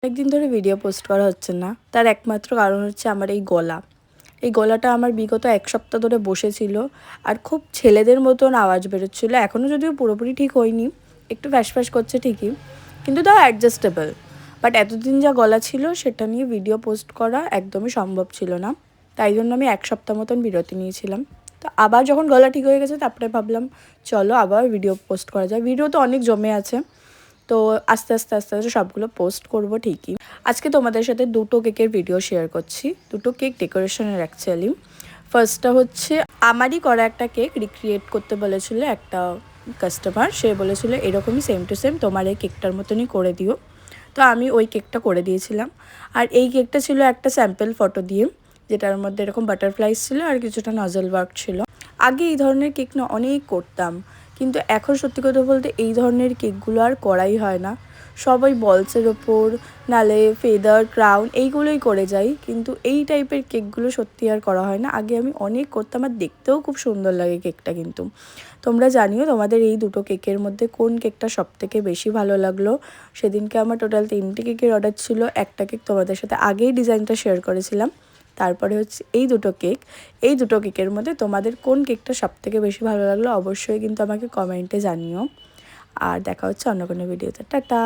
অনেকদিন ধরে video post করা হচ্ছে না, তার একমাত্র কারণ হচ্ছে আমার এই গলা। এই গলাটা আমার বিগত 1 সপ্তাহ ধরে বসেছিল আর খুব ছেলেদের মতন আওয়াজ বেরোচ্ছিলো। এখনও যদিও পুরোপুরি ঠিক হয়নি, একটু ফ্যাঁস করছে ঠিকই, কিন্তু তাও অ্যাডজাস্টেবল। বাট এতদিন যা গলা ছিল সেটা নিয়ে ভিডিও পোস্ট করা একদমই সম্ভব ছিল না, তাই জন্য আমি 1 সপ্তাহ মতন বিরতি নিয়েছিলাম। তো আবার যখন গলা ঠিক হয়ে গেছে তারপরে ভাবলাম চলো আবার ভিডিও পোস্ট করা যায়। ভিডিও তো অনেক জমে আছে, তো আস্তে আস্তে সবগুলো পোস্ট করব ঠিকই। আজকে তোমাদের সাথে দুটো কেকের ভিডিও শেয়ার করছি, দুটো কেক ডেকোরেশনের অ্যাকচুয়ালি। ফার্স্টটা হচ্ছে আমারই করা একটা কেক রিক্রিয়েট করতে বলেছিল একটা কাস্টমার। সে বলেছিল এরকমই সেম টু সেম তোমার এই কেকটার মতনই করে দিও, তো আমি ওই কেকটা করে দিয়েছিলাম। আর এই কেকটা ছিল একটা স্যাম্পল ফটো দিয়ে, যেটার মধ্যে এরকম বাটারফ্লাইস ছিল আর কিছুটা নজল ওয়ার্ক ছিল। আগে এই ধরনের কেক না অনেক করতাম, কিন্তু এখন সত্যি কথা বলতে এই ধরনের কেকগুলো আর করাই হয় না। সবাই বলসের ওপর নালে ফেদার ক্রাউন এইগুলোই করে যাই, কিন্তু এই টাইপের কেকগুলো সত্যি আর করা হয় না। আগে আমি অনেক করতাম আর দেখতেও খুব সুন্দর লাগে কেকটা। কিন্তু তোমরা জানিও তোমাদের এই দুটো কেকের মধ্যে কোন কেকটা সবথেকে বেশি ভালো লাগলো। সেদিনকে আমার টোটাল 3টে কেকের অর্ডার ছিল। একটা কেক তোমাদের সাথে আগেই ডিজাইনটা শেয়ার করেছিলাম, তারপরে হচ্ছে এই দুটো কেক। এই দুটো কেকের মধ্যে তোমাদের কোন কেকটা সবথেকে বেশি ভালো লাগলো অবশ্যই কিন্তু আমাকে কমেন্টে জানিও। আর দেখা হচ্ছে অন্য কোনো ভিডিওতে। টাটা।